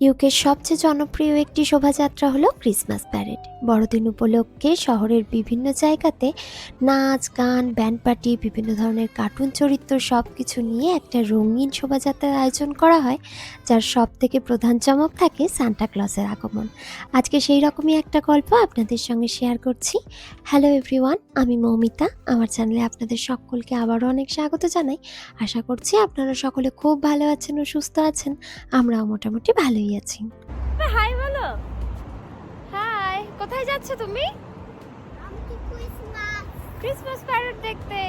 ইউকের সবচেয়ে জনপ্রিয় একটি শোভাযাত্রা হলো ক্রিসমাস প্যারেড। বড়দিন উপলক্ষে শহরের বিভিন্ন জায়গাতে নাচ গান, ব্যান্ড পার্টি, বিভিন্ন ধরনের কার্টুন চরিত্র সবকিছু নিয়ে একটা রঙিন শোভাযাত্রার আয়োজন করা হয়, যার সব থেকে প্রধান চমক থাকে সান্টা ক্লজের আগমন। আজকে সেই রকমই একটা গল্প আপনাদের সঙ্গে শেয়ার করছি। হ্যালো এভরিওয়ান, আমি মৌমিতা। আমার চ্যানেলে আপনাদের সকলকে আবারও অনেক স্বাগত জানাই। আশা করছি আপনারা সকলে খুব ভালো আছেন ও সুস্থ আছেন। আমরাও মোটামুটি ভালোই আছি। হাই বলো। হাই, কোথায় যাচ্ছ তুমি? ক্রিসমাস প্যারেড দেখতে।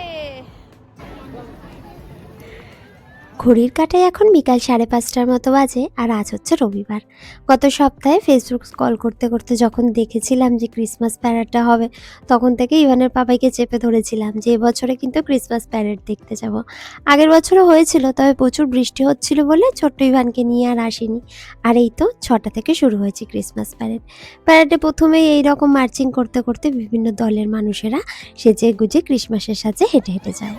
ঘড়ির কাঁটায় এখন বিকাল 5:30টার মতো বাজে, আর আজ হচ্ছে রবিবার। গত সপ্তাহে ফেসবুক স্ক্রল করতে করতে যখন দেখেছিলাম যে ক্রিসমাস প্যারেডটা হবে, তখন থেকে ইভানের পাপাইকে চেপে ধরেছিলাম যে এবছরে কিন্তু ক্রিসমাস প্যারেড দেখতে যাব। আগের বছরও হয়েছিল, তবে প্রচুর বৃষ্টি হচ্ছিল বলে ছোট্ট ইভানকে নিয়ে আর আসিনি। আর এই তো 6টা থেকে শুরু হয়েছে ক্রিসমাস প্যারেডে প্রথমেই এইরকম মার্চিং করতে করতে বিভিন্ন দলের মানুষেরা সেজে গুজে ক্রিসমাসের সাথে হেঁটে হেঁটে যায়।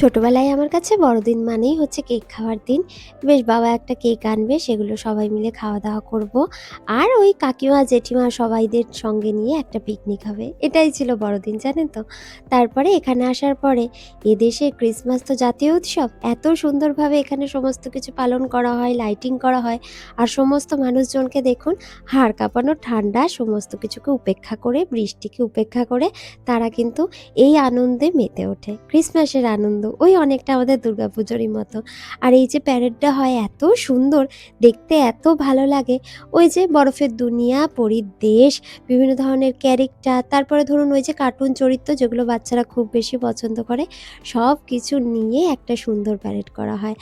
ছোটবেলায় আমার কাছে বড়দিন মানেই হচ্ছে কেক খাওয়ার দিন। বেশ, বাবা একটা কেক আনবে, সেগুলো সবাই মিলে খাওয়া দাওয়া করব, আর ওই কাকিমা জেঠিমা সবাইদের সঙ্গে নিয়ে একটা পিকনিক হবে। এটাই ছিল বড়দিন, জানেন তো। তারপরে এখানে আসার পরে এদেশে ক্রিসমাস তো জাতীয় উৎসব, এত সুন্দরভাবে এখানে সমস্ত কিছু পালন করা হয়, লাইটিং করা হয়, আর সমস্ত মানুষজনকে দেখুন, হাড় কাঁপানো ঠান্ডা সমস্ত কিছুকে উপেক্ষা করে, বৃষ্টিকে উপেক্ষা করে তারা কিন্তু এই আনন্দে মেতে ওঠে। ক্রিসমাসের আনন্দ ওই অনেকটা আমাদের দুর্গাপুজোরই মতো। আর এই যে প্যারেডটা হয় এত সুন্দর দেখতে, এত ভালো লাগে। ওই যে বরফের দুনিয়া, পরীর দেশ, বিভিন্ন ধরনের ক্যারেক্টার, তারপরে ধরুন ওই যে কার্টুন চরিত্র যেগুলো বাচ্চারা খুব বেশি পছন্দ করে, সব কিছু নিয়ে একটা সুন্দর প্যারেড করা হয়।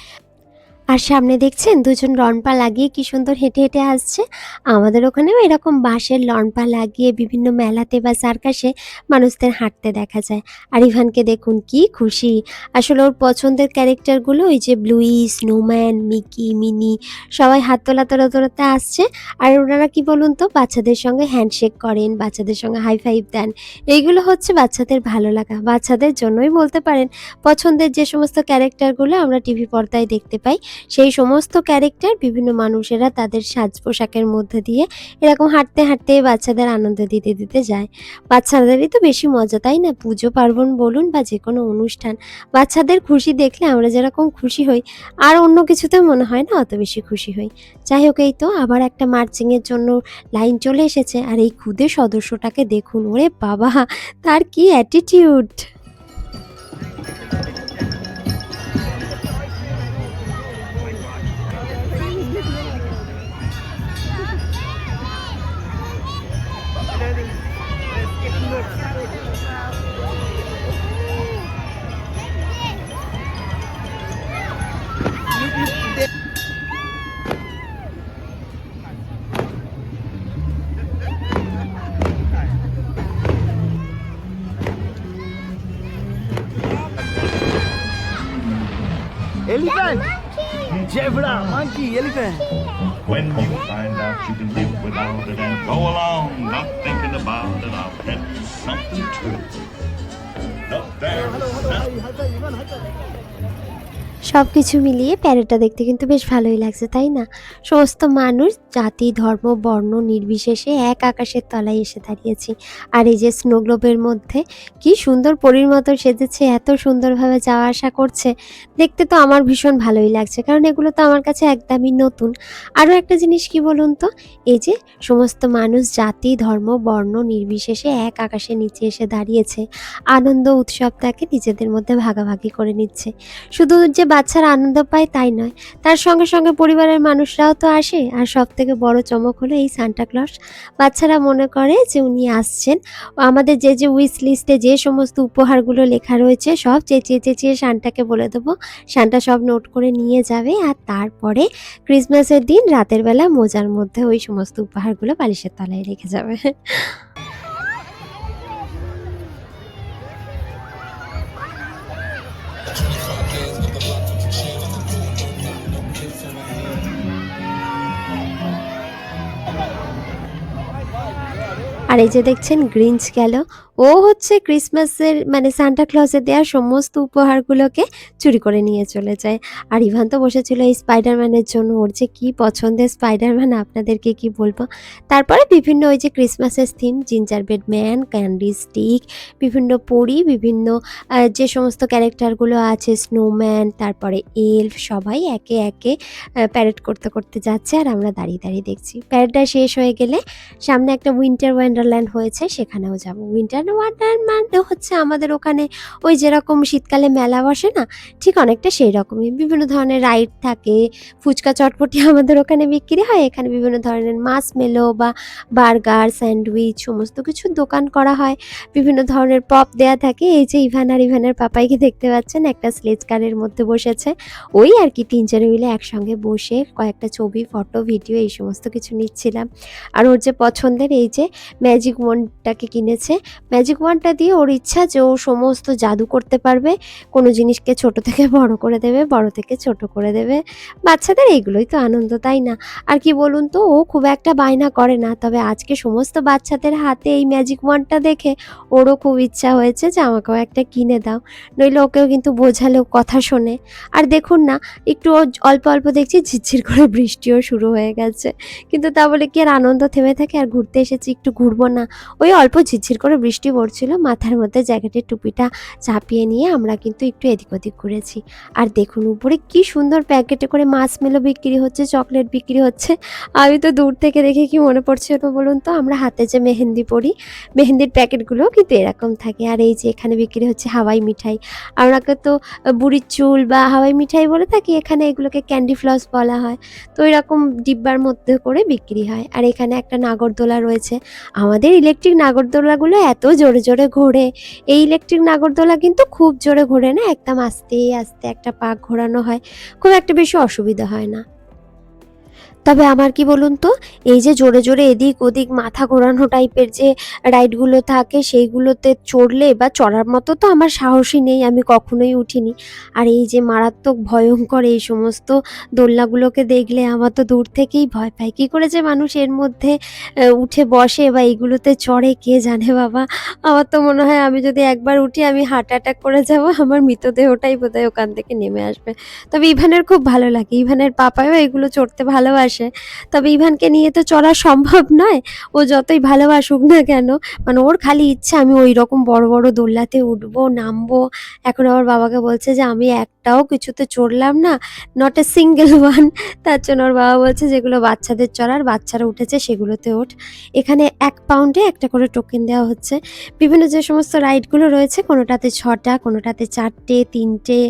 আর সামনে দেখছেন দুজন লন-পা লাগিয়ে কি সুন্দর হেঁটে হেঁটে আসছে। আমাদের ওখানেও এরকম বাঁশের লন-পা লাগিয়ে বিভিন্ন মেলাতে বা সার্কাসে মানুষদের হাঁটতে দেখা যায়। আর ইভানকে দেখুন কি খুশি। আসলে ওর পছন্দের ক্যারেক্টারগুলো ওই যে ব্লুই, স্নোম্যান, মিকি, মিনি, সবাই হাত তোলাতে আসছে। আর ওনারা কি বলুন তো, বাচ্চাদের সঙ্গে হ্যান্ডশেক করেন, বাচ্চাদের সঙ্গে হাই ফাইভ দেন। এইগুলো হচ্ছে বাচ্চাদের ভালো লাগা, বাচ্চাদের জন্যই বলতে পারেন। পছন্দের যে সমস্ত ক্যারেক্টারগুলো আমরা টিভি পর্দায় দেখতে পাই, সেই সমস্ত ক্যারেক্টার বিভিন্ন মানুষেরা তাদের সাজ পোশাকের মধ্যে দিয়ে এরকম হাঁটতে হাঁটতে বাচ্চাদের আনন্দ দিতে দিতে যায়। বাচ্চাদেরই তো বেশি মজা, তাই না? পুজো পার্বণ বলুন বা যে কোনো অনুষ্ঠান, বাচ্চাদের খুশি দেখলে আমরা যেরকম খুশি হই, আর অন্য কিছুতে মনে হয় না অত বেশি খুশি হই। যাই হোক, এই তো আবার একটা মার্চিংয়ের জন্য লাইন চলে এসেছে। আর এই ক্ষুদে সদস্যটাকে দেখুন, ওরে বাবা, তার কি attitude! Elephant! Zebra, monkey, elephant. When you find out you can live without it and go along not thinking about it, I'll bet you something true. Up there, সব কিছু মিলিয়ে প্যারেডটা দেখতে কিন্তু বেশ ভালোই লাগছে, তাই না? সমস্ত মানুষ জাতি, ধর্ম, বর্ণ নির্বিশেষে এক আকাশের তলায় এসে দাঁড়িয়েছি। আর এই যে স্নো গ্লোবের মধ্যে কি সুন্দর পরীর মতো সেজেছে, এত সুন্দরভাবে যাওয়া আসা করছে, দেখতে তো আমার ভীষণ ভালোই লাগছে, কারণ এগুলো তো আমার কাছে একদমই নতুন। আরও একটা জিনিস কি বলুন তো, এই যে সমস্ত মানুষ জাতি, ধর্ম, বর্ণ নির্বিশেষে এক আকাশের নিচে এসে দাঁড়িয়েছে, আনন্দ উৎসবটাকে নিজেদের মধ্যে ভাগাভাগি করে নিচ্ছে। শুধু যে বাচ্চারা আনন্দ পায় তাই নয়, তার সঙ্গে সঙ্গে পরিবারের মানুষরাও তো আসে। আর সবথেকে বড় চমক হলো এই সান্টা ক্লজ, বাচ্চারা মনে করে যে উনি আসছেন। আমাদের যে উইশ লিস্টে যে সমস্ত উপহারগুলো লেখা রয়েছে সব চেঁচিয়ে চেঁচিয়ে সান্টাকে বলে দেবো, সান্টা সব নোট করে নিয়ে যাবে। আর তারপরে ক্রিসমাসের দিন রাতের বেলা মোজার মধ্যে ওই সমস্ত উপহারগুলো বালিশের তলায় রেখে যাবে। আর এই যে দেখছেন গ্রিঞ্চ গেল, ও হচ্ছে ক্রিসমাসের মানে সান্টা ক্লজের দেওয়া সমস্ত উপহারগুলোকে চুরি করে নিয়ে চলে যায়। আর ইভান তো বসেছিল এই স্পাইডারম্যানের জন্য, ওর যে কী পছন্দের স্পাইডারম্যান আপনাদেরকে কি বলবো। তারপরে বিভিন্ন ওই যে ক্রিসমাসের theme, ginger bread man, candy stick, বিভিন্ন পরি, বিভিন্ন যে সমস্ত ক্যারেক্টারগুলো আছে, স্নোম্যান, তারপরে এলফ, সবাই একে একে প্যারেড করতে করতে যাচ্ছে আর আমরা দাঁড়িয়ে দাঁড়িয়ে দেখছি। প্যারেডটা শেষ হয়ে গেলে সামনে একটা উইন্টার ওয়ান্ডারল্যান্ড হয়েছে, সেখানেও যাব। উইন্টার ওয়ান্ডারল্যান্ড হচ্ছে আমাদের ওখানে ওই যেরকম শীতকালে মেলা বসে না, ঠিক অনেকটা সেই রকমই। বিভিন্ন ধরনের রাইড থাকে, ফুচকা চটপটি আমাদের ওখানে বিক্রি হয়, এখানে বিভিন্ন ধরনের মার্শমেলো বা বার্গার, স্যান্ডউইচ সমস্ত কিছুর দোকান করা হয়। বিভিন্ন ধরনের পপ দেয়া থাকে। এই যে ইভান আর ইভানের পাপাইকে দেখতে পাচ্ছেন, একটা স্লেজ কারের মধ্যে বসেছে। ওই আর কি তিনজনে মিলে একসঙ্গে বসে কয়েকটা ছবি, ফটো, ভিডিও এই সমস্ত কিছু নিচ্ছিলাম। আর ওর যে পছন্দের এই যে ম্যাজিক ওয়ান্ডটাকে কিনেছে, ম্যাজিক ওয়ান্ডটা দিয়ে ওর ইচ্ছা যে ও সমস্ত জাদু করতে পারবে, কোনো জিনিসকে ছোট থেকে বড় করে দেবে, বড় থেকে ছোট করে দেবে। বাচ্চাদের এইগুলোই তো আনন্দ, তাই না? আর কি বলুন তো, ও খুব একটা বায়না করে না, তবে আজকে সমস্ত বাচ্চাদের হাতে এই ম্যাজিক ওয়ান্ডটা দেখে ওরও খুব ইচ্ছা হয়েছে যে আমাকেও একটা কিনে দাও, নইলে ওকেও কিন্তু বোঝালেও কথা শোনে। আর দেখুন না, একটু অল্প অল্প দেখছি ঝিরঝির করে বৃষ্টিও শুরু হয়ে গেছে, কিন্তু তা বলে কি আর আনন্দ থেমে থাকে? আর ঘুরতে এসেছি, একটু ঘুরবো না? ওই অল্প ঝিরঝির করে বৃষ্টি পড়ছিল, মাথার মধ্যে জ্যাকেটের টুপিটা চাপিয়ে নিয়ে আমরা কিন্তু একটু এদিক ওদিক ঘুরেছি। আর দেখুন উপরে কি সুন্দর প্যাকেটে করে মার্শমেলো বিক্রি হচ্ছে, চকলেট বিক্রি হচ্ছে। আমি তো দূর থেকে দেখে কি মনে পড়ছিল বলুন তো, আমরা হাতে যে মেহেন্দি পরি, মেহেন্দির প্যাকেটগুলো কিন্তু এরকম থাকে। আর এই যে এখানে বিক্রি হচ্ছে হাওয়াই মিঠাই, আমরাকে তো বুড়ির চুল বা হাওয়াই মিঠাই বলে থাকি, এখানে এগুলোকে ক্যান্ডি ফ্লস বলা হয়। তো এরকম ডিব্বার মধ্যে করে বিক্রি হয়। আর এখানে একটা নাগরদোলা রয়েছে। আমাদের ইলেকট্রিক নাগরদোলাগুলো এত জোরে জোরে ঘোরে, এই ইলেকট্রিক নাগরদোলা কিন্তু খুব জোরে ঘোরে না, একদম আস্তে আস্তে একটা পাক ঘোরানো হয়, খুব একটা বেশি অসুবিধা হয় না। তবে আমার কি বলুন তো, এই যে জোরে জোরে এদিক ওদিক মাথা ঘোরানো টাইপের যে রাইডগুলো থাকে, সেইগুলোতে চড়লে বা চড়ার মতো তো আমার সাহসই নেই, আমি কখনোই উঠিনি। আর এই যে মারাত্মক ভয়ঙ্কর এই সমস্ত দোলনাগুলোকে দেখলে আমার তো দূর থেকেই ভয় পায়। কী করে যে মানুষ এর মধ্যে উঠে বসে বা এইগুলোতে চড়ে কে জানে বাবা। আমার তো মনে হয় আমি যদি একবার উঠি আমি হার্ট অ্যাটাক করে যাব, আমার মৃতদেহটাই বোধহয় ওখান থেকে নেমে আসবে। তবে ইভানের খুব ভালো লাগে, ইভানের পাপাও এগুলো চড়তে ভালোবাসে। তবে ইভানকে নিয়ে তো চড়া সম্ভব নয়, ও যতই ভালোবাসুক না কেন, মানে ওর খালি ইচ্ছা আমি ওই রকম বড় বড় দোলনাতে উঠবো, নামবো। এখন আবার বাবাকে বলছে যে আমি একটাও কিছুতে চড়লাম না, নট এ সিঙ্গেল ওয়ান। তার জন্য ওর বাবা বলছে যেগুলো বাচ্চাদের চড়ার, বাচ্চারা উঠেছে সেগুলোতে ওঠ। এখানে 1 পাউন্ডে একটা করে টোকেন দেওয়া হচ্ছে। বিভিন্ন যে সমস্ত রাইডগুলো রয়েছে, কোনোটাতে 6টা, কোনোটাতে 4টে, 3টে,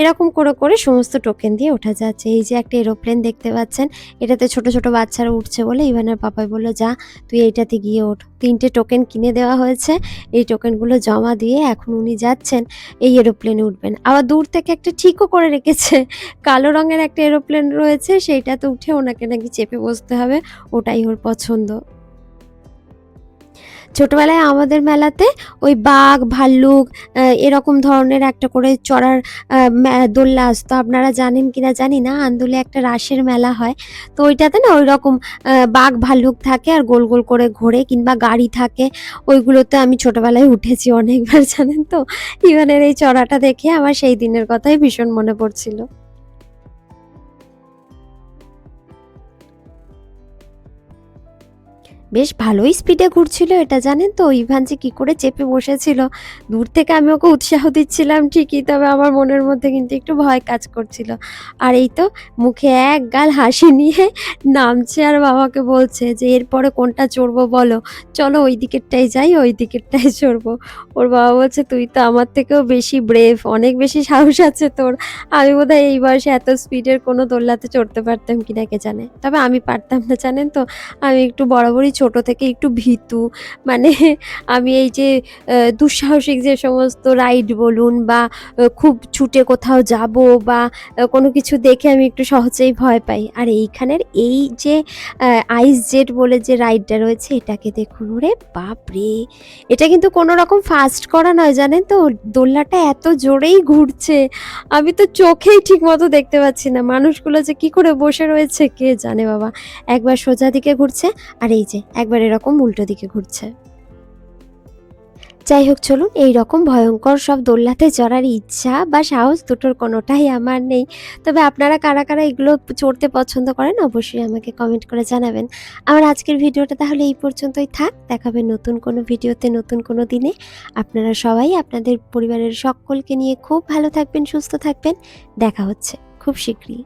এরকম করে করে সমস্ত টোকেন দিয়ে ওঠা যাচ্ছে। এই যে একটা এরোপ্লেন দেখতে পাচ্ছেন, এটাতে ছোট ছোট বাচ্চারা উঠছে বলে ইভানের পাপাই বলল যা তুই এইটাতে গিয়ে ওঠ। 3টে টোকেন কিনে দেওয়া হয়েছে, এই টোকেনগুলো জমা দিয়ে এখন উনি যাচ্ছেন এই এরোপ্লেনে উঠবেন। আবার দূর থেকে একটা ঠিকও করে রেখেছে, কালো রঙের একটা এরোপ্লেন রয়েছে, সেইটাতে উঠে ওনাকে নাকি চেপে বসতে হবে, ওটাই ওর পছন্দ। ছোটবেলায় আমাদের মেলাতে ওই বাঘ, ভাল্লুক এরকম ধরনের একটা করে চড়ার দোলনা আসতো। আপনারা জানেন কিনা জানি না, আন্দুলে একটা রাসের মেলা হয়, তো ওইটাতে না ওইরকম বাঘ ভাল্লুক থাকে আর গোল গোল করে ঘোরে, কিংবা গাড়ি থাকে, ওইগুলোতে আমি ছোটবেলায় উঠেছি অনেকবার জানেন তো। ইভানের এই চড়াটা দেখে আমার সেই দিনের কথাই ভীষণ মনে পড়ছিল। বেশ ভালোই স্পিডে ঘুরছিল এটা, জানেন তো? ইভান যে কী করে চেপে বসেছিল, দূর থেকে আমি ওকে উৎসাহ দিচ্ছিলাম ঠিকই, তবে আমার মনের মধ্যে কিন্তু একটু ভয় কাজ করছিল। আর এই তো মুখে এক গাল হাসি নিয়ে নামছে আর বাবাকে বলছে যে এরপরে কোনটা চড়বো বলো, চলো ওই দিকেরটায় যাই, ওই দিকেরটায় চড়বো। ওর বাবা বলছে তুই তো আমার থেকেও বেশি ব্রেভ, অনেক বেশি সাহস আছে তোর। আমি বোধহয় এই বয়সে এত স্পিডের কোনো দোলনাতে চড়তে পারতাম কিনা কে জানে, তবে আমি পারতাম না, জানেন তো? আমি একটু বরাবরই ছোট থেকে একটু ভীতু, মানে আমি এই যে দুঃসাহসিক যে সমস্ত রাইড বলুন বা খুব ছুটে কোথাও যাব বা কোনো কিছু দেখে আমি একটু সহজেই ভয় পাই। আর এইখানের এই যে আইস জেট বলে যে রাইডটা রয়েছে এটাকে দেখুন, ওরে বাপরে! এটা কিন্তু কোনো রকম ফাস্ট করা নয়, জানেন তো? দোলনাটা এত জোরেই ঘুরছে, আমি তো চোখেই ঠিকমতো দেখতে পাচ্ছি না। মানুষগুলো যে কি করে বসে রয়েছে কে জানে বাবা। একবার সোজা দিকে ঘুরছে আর এই যে একবার এরকম উল্টো দিকে ঘুরছে। যাই হোক, চলুন, এই রকম ভয়ঙ্কর সব দোলনাতে চড়ার ইচ্ছা বা সাহস দুটোর কোনোটাই আমার নেই। তবে আপনারা কারা কারা এগুলো চড়তে পছন্দ করেন অবশ্যই আমাকে কমেন্ট করে জানাবেন। আমার আজকের ভিডিওটা তাহলে এই পর্যন্তই থাক। দেখা হবে নতুন কোনো ভিডিওতে নতুন কোনো দিনে। আপনারা সবাই আপনাদের পরিবারের সকলকে নিয়ে খুব ভালো থাকবেন, সুস্থ থাকবেন। দেখা হচ্ছে খুব শীঘ্রই।